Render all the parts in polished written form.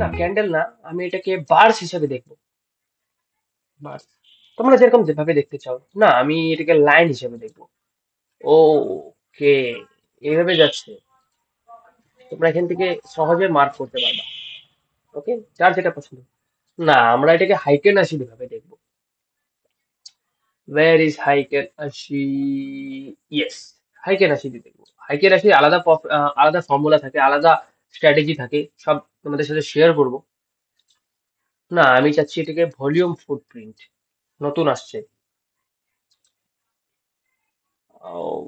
না ক্যান্ডেল না, আমি এটাকে বার্স হিসেবে দেখবো। বার্স, তোমরা যেরকম যেভাবে দেখতে চাও, না আমি এটাকে লাইন হিসেবে দেখবো। ওকে, এইভাবে যাচ্ছে, তোমরা এখান থেকে সহজে মার্ক করতে পারবা। ওকে, যার যেটা পছন্দ। না, আমরা এটাকে হাইকেন আসি ভাবে দেখবো। ওয়্যার ইজ হাইকেন আসি? ইয়েস, হাইকেন আসি দিয়ে দেখবো। হাইকেন আসি আলাদা আলাদা ফর্মুলা থাকে, আলাদা স্ট্র্যাটেজি থাকে, সব তোমাদের সাথে শেয়ার করব। না, আমি চাচ্ছি এটাকে ভলিউম ফুটপ্রিন্ট, নতুন আসছে।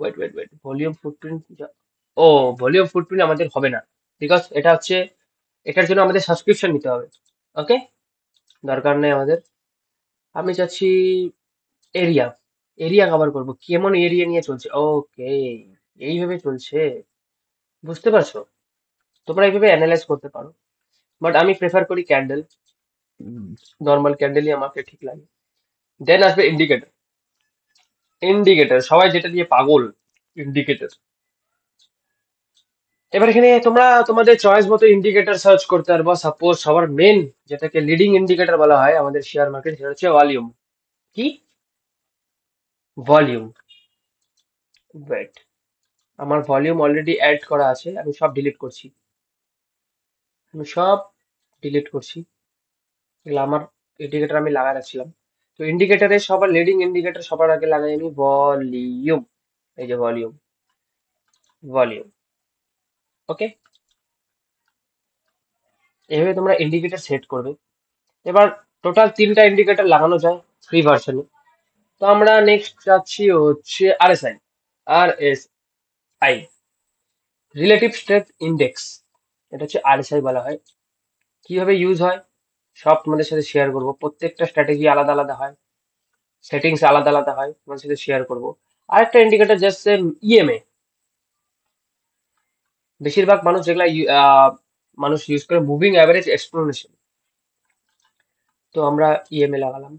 Wait wait wait, volume footprint. ও, ভলিউম ফুটপ্রিন্ট আমাদের হবে না, বিকজ এটা হচ্ছে, এটার জন্য আমাদের সাবস্ক্রিপশন নিতে হবে। ওকে, দরকার নেই আমাদের। আমি চাচ্ছি এরিয়া, এরিয়া কভার করবো, কেমন এরিয়া নিয়ে চলছে। ওকে, এইভাবে চলছে, বুঝতে পারছো? তোমরা এইভাবে অ্যানালাইজ করতে পারো, বাট আমি প্রেফার করি ক্যান্ডেল। নর্মাল ক্যান্ডেলই আমাকে ঠিক লাগে। দেন আসবে ইন্ডিকেটর। ইন্ডিকেটর, সবাই যেটা দিয়ে পাগল, ইন্ডিকেটর। এবার এখানে তোমরা তোমাদের চয়েস মতো ইন্ডিকেটর সার্চ করতে পারবো। সাপোজ সবার মেন, যেটাকে লিডিং ইন্ডিকেটর বলা হয় আমাদের শেয়ার মার্কেট, সেটা হচ্ছে ভলিউম। কি? ভলিউম। ওয়েট, আমার ভলিউম অলরেডি অ্যাড করা আছে, আমি সব ডিলিট করছি। আমি সব ডিলিট করছি, এগুলো আমার ইন্ডিকেটর আমি লাগাই রাখছিলাম। তো ইন্ডিকেটরে সবার লিডিং ইন্ডিকেটর সবার আগে লাগাই আমি ভলিউম। এই যে ভলিউম, ভলিউম। ওকে, এভাবে তোমরা ইন্ডিকেটর সেট করবে। এবার টোটাল তিনটা ইন্ডিকেটর লাগানো যায় ফ্রি ভার্সনে। তো আমরা নেক্সট যাচ্ছি হচ্ছে RSI. RSI, relative strength index, এটা হচ্ছে আরএসআই বলা হয়। কিভাবে ইউজ হয় সব তোমাদের সাথে শেয়ার করব। প্রত্যেকটা স্ট্র্যাটেজি আলাদা আলাদা হয়, সেটিংস আলাদা আলাদা হয়, তোমাদের সাথে শেয়ার করব। আরেকটা ইন্ডিকেটর জাস্ট ইএমএ, বেশিরভাগ মানুষ যেগুলা মানুষ ইউজ করে মুভিং অ্যাভারেজ এক্সপ্লোনেশন। তো আমরা ইএমএ লাগালাম।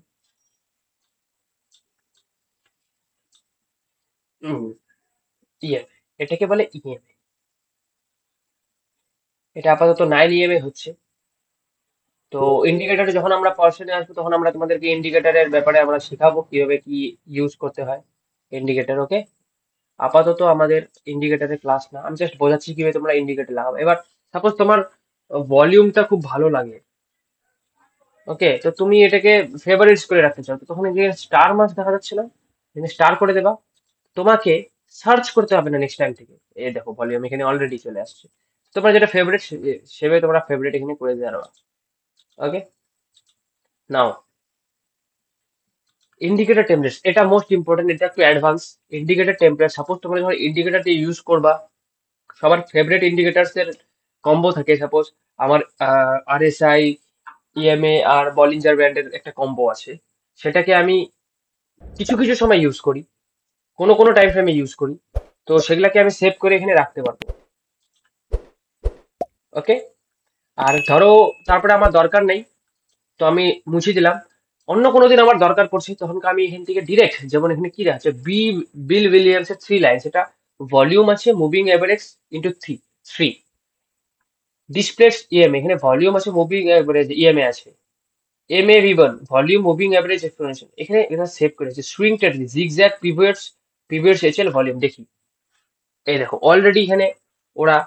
ইএমএ, এটাকে বলে ইএমএ। এটা আপাতত 9 ইএমএ হচ্ছে। তো ইন্ডিকেটরে যখন আমরা পড়াশোনায় আসবো, তখন আমরা তোমাদেরকে ইন্ডিকেটরের ব্যাপারে আমরা শেখাবো কিভাবে কি ইউজ করতে হয় ইন্ডিকেটর। ওকে, আপাতত আমাদের ইন্ডিকেটরের ক্লাস না, আমি জাস্ট বোঝাচ্ছি কিভাবে তোমরা ইন্ডিকেটর লাগাবে। এবার সাপোজ তোমার ভলিউমটা খুব ভালো লাগে, ওকে, তো তুমি এটাকে ফেভারিটস করে রাখতে চাও, তো তখন এই যে স্টার মার্কস দেখা যাচ্ছে না, তুমি স্টার করে দেবা। তোমাকে সার্চ করতে হবে না নেক্সট টাইম থেকে। এই দেখো ভলিউম এখানে অলরেডি চলে আসছে। তোমরা যেটা ফেভারিট, সেভাবে তোমরা ফেভারিট এখানে করে দিতে পারবা। ওকে, নাও ইন্ডিকেটর টেমপ্লেট, এটা মোস্ট ইম্পর্টেন্ট, এটা একটু অ্যাডভান্স। ইন্ডিকেটর টেমপ্লেট, সাপোজ তোমরা যখন ইন্ডিকেটর দিয়ে ইউজ করবা, সবার ফেভারিট ইন্ডিকেটার্স এর কম্বো থাকে। সাপোজ আমার আরএসআই, ইএমএ আর বলিঞ্জার ব্র্যান্ডের একটা কম্বো আছে, সেটাকে আমি কিছু কিছু সময় ইউজ করি, কোনো কোনো টাইম ফ্রেমে ইউজ করি। তো সেগুলাকে আমি সেভ করে এখানে রাখতে পারবো। ওকে, আর ধরো তারপরে আমার দরকার নেই, তো আমি মুছে দিলাম। অন্য কোনো দিন আমার দরকার পড়ছে, তখন আমি এখান থেকে ডিরেক্ট, যেমন এখানে কি আছে বিল উইলিয়ামস এর 3 লাইন, সেটা ভলিউম আছে moving average into three displace EMA, এখানে ভলিউম আছে মুভিং এভারেজ ইএমএ আছে, এমএ ভি1 ভলিউম মুভিং এভারেজ এক্সপ্লেনেশন, এখানে এটা সেভ করেছে। Swing strategy, zigzag pivots, pivots HL volume দেখি। এই দেখো অলরেডি এখানে ওরা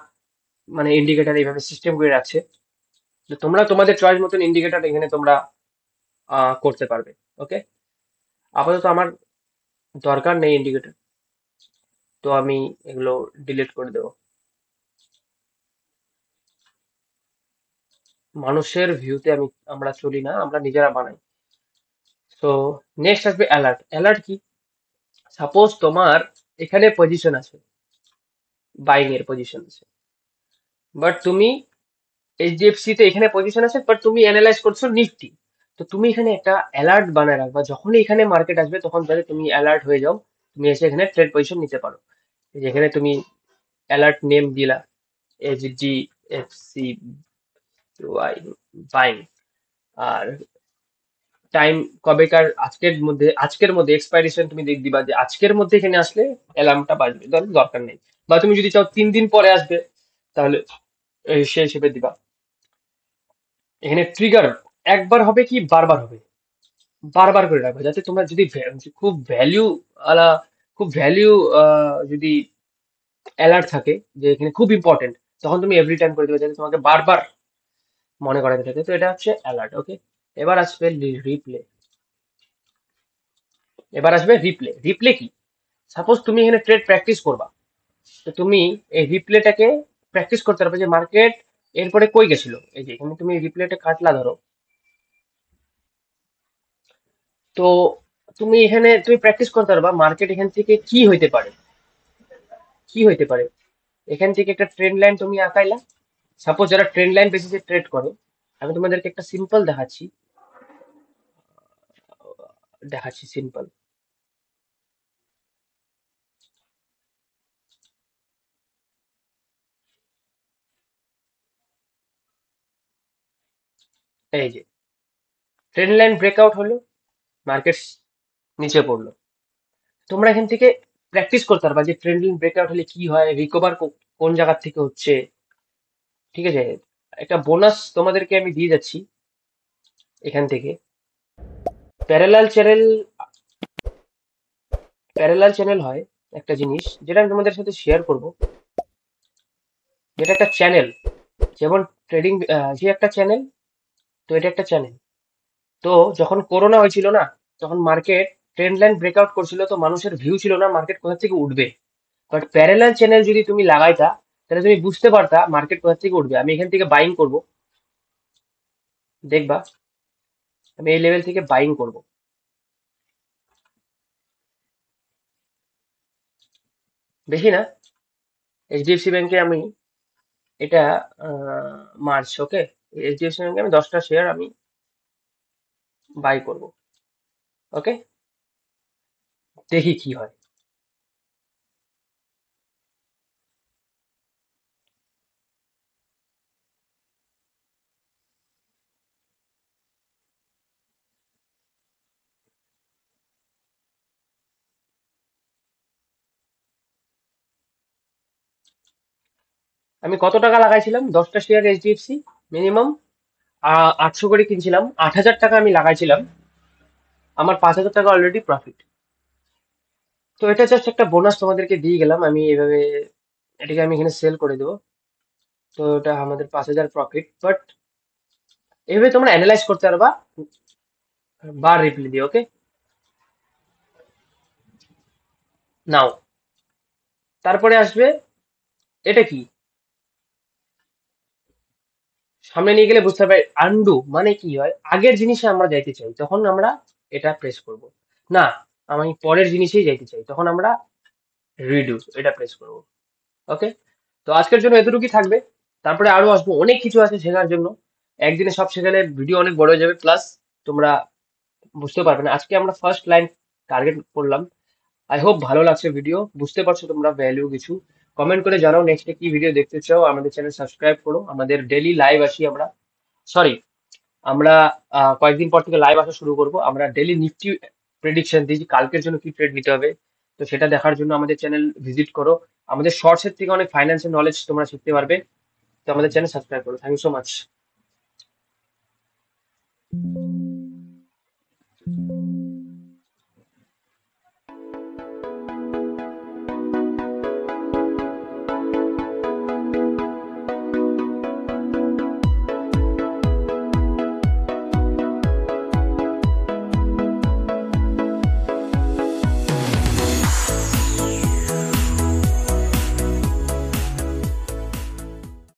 মানে ইন্ডিকেটর এইভাবে সিস্টেম করে রাখছে। তো তোমরা তোমাদের চয়েস মতন ইন্ডিকেটর এখানে তোমরা করতে পারবে। ওকে, আপাতত আমার দরকার নেই ইন্ডিকেটর, তো আমি এগুলো ডিলিট করে দেবো। মানুষের ভিউতে আমরা চলি না, আমরা নিজেরা বানাই। তো নেক্সট আসবে অ্যালার্ট। অ্যালার্ট কি? সাপোজ তোমার এখানে পজিশন আছে, বাইং এর পজিশন আছে, বাট তুমি এইচডিএফসি তে এখানে পজিশন আছে, বাট তুমি অ্যানালাইজ করছো নিফটি। তো তুমি এখানে একটা অ্যালার্ট বানায় রাখবা, যখনই এখানে মার্কেট আসবে তখন যাতে তুমি অ্যালার্ট হয়ে যাও, তুমি এসে এখানে ট্রেড পজিশন নিতে পারো। যেখানে তুমি অ্যালার্ট নেম দিলা এইচডিএফসি ওয়াই বাইং, আর টাইম কবেকার, আজকের মধ্যে এক্সপাইরেশন তুমি দিবা যে আজকের মধ্যে এখানে আসলে অ্যালার্মটা বাজবে, তাহলে দরকার নেই। বা তুমি যদি চাও 3 দিন পরে আসবে, তাহলে সেই হিসেবে দিবা। এখানে ট্রিগার একবার হবে কি বারবার হবে, বারবার করে রাখবে, যাতে তোমরা যদি খুব ভ্যালু আলা খুব ভ্যালু যদি অ্যালার্ট থাকে যে এখানে খুব ইম্পর্টেন্ট, তখন তুমি এভরি টাইম করে দেবে যাতে তোমাকে বারবার মনে করাতে থাকে। তো এটা হচ্ছে অ্যালার্ট। ওকে, এবার আসবে রিপ্লে। এবার আসবে রিপ্লে। রিপ্লে কি? সাপোজ তুমি এখানে ট্রেড প্র্যাকটিস করবা, তো তুমি এই রিপ্লেটাকে প্র্যাকটিস করতে পারবে যে মার্কেট এরপরে কই গেছিল। এই যে এখানে তুমি রিপ্লেটা কাটলা ধরো, তো তুমি এখানে তুমি প্র্যাকটিস করতে পারবা মার্কেট এখান থেকে কি হইতে পারে, কি হইতে পারে। এখান থেকে একটা ট্রেন্ড লাইন তুমি আঁকাইলা। সাপোজ যারা ট্রেন্ড লাইন বেসিসে ট্রেড করে, আমি তোমাদেরকে একটা সিম্পল দেখাচ্ছি, সিম্পল। এই যে ট্রেন্ড লাইন ব্রেকআউট হলো, মার্কেট নিচে পড়লো। তোমরা এখান থেকে প্র্যাকটিস করতে পারবা যে ট্রেন্ড লাইন ব্রেকআউট হলে কি হয়, রিকভার কোন জায়গা থেকে হচ্ছে। ঠিক আছে, একটা বোনাস তোমাদেরকে আমি দিয়ে যাচ্ছি এখান থেকে। প্যারালাল চ্যানেল, প্যারালাল চ্যানেল হয় একটা জিনিস যেটা আমি তোমাদের সাথে শেয়ার করব, যেটা একটা চ্যানেল। যেমন ট্রেডিং যে একটা চ্যানেল, তো এটা একটা চ্যানেল। তো যখন করোনা হয়েছিল না, তখন মার্কেট ট্রেন্ড লাইন ব্রেকআউট করছিল, তো মানুষের ভিউ ছিল না মার্কেট কোথা থেকে উঠবে। বাট প্যারালাল চ্যানেল যদি তুমি লাগাইতা, তাহলে তুমি বুঝতে পারতা মার্কেট কোথা থেকে উঠবে। আমি এখান থেকে বাইং করব, দেখবা আমি এই লেভেল থেকে বাইং করব। বেশি না, এইচডিএফসি ব্যাংকে আমি এটা মার্চ, ওকে, এইচডিএফসি ব্যাংকে আমি 10টা শেয়ার আমি বাই করব। ওকে, দেখি কি হয়। আমি কত টাকা লাগাইছিলাম 10টা শেয়ার এইচডিএফসি? মিনিমাম 800 করে কিনছিলাম, 8,000 টাকা আমি লাগাইছিলাম। আমার 5,000 টাকা অলরেডি প্রফিট। তো এটা জাস্ট একটা বোনাস তোমাদেরকে দিয়ে গেলাম আমি এভাবে। এটাকে আমি এখানে সেল করে দেবো। তো এটা আমাদের 5,000 প্রফিট। বাট এভাবে তোমরা অ্যানালাইজ করতে পারবা বার রিপ্লে দিয়ে। ওকে, নাও তারপরে আসবে এটা কি, সামনে নিয়ে গেলে বুঝতে পারবে আন্ডু মানে কি হয়। আগের জিনিসে আমরা যাইতে চাই, তখন আমরা এটা প্রেস করব। না, আমি পরের জিনিসেই যাইতে চাই, তখন আমরা রিডু এটা প্রেস করব। ওকে, তো আজকের জন্য এতটুকুই থাকবে। তারপরে আরো আসবো, অনেক কিছু আছে শেখার জন্য। একদিনে সব শেখালে ভিডিও অনেক বড় হয়ে যাবে, প্লাস তোমরা বুঝতে পারবে না। আজকে আমরা ফার্স্ট লাইন টার্গেট করলাম। আই হোপ ভালো লাগছে ভিডিও, বুঝতে পারছো তোমরা ভ্যালু কিছু। কমেন্ট করে জানাও নেক্সটে কি ভিডিও দেখতে চাও। আমাদের চ্যানেল সাবস্ক্রাইব করো। আমাদের ডেলি লাইভ আসি আমরা, সরি, আমরা কয়েকদিন পর থেকে লাইভ আসা শুরু করব। আমরা ডেলি নিফটি প্রেডিকশন দিই যে কালকের জন্য কি ট্রেড নিতে হবে। তো সেটা দেখার জন্য আমাদের চ্যানেল ভিজিট করো। আমাদের শর্টস এর থেকে অনেক ফাইন্যান্সিয়াল নলেজ তোমরা শিখতে পারবে। তো আমাদের চ্যানেল সাবস্ক্রাইব করো। Thank you so much.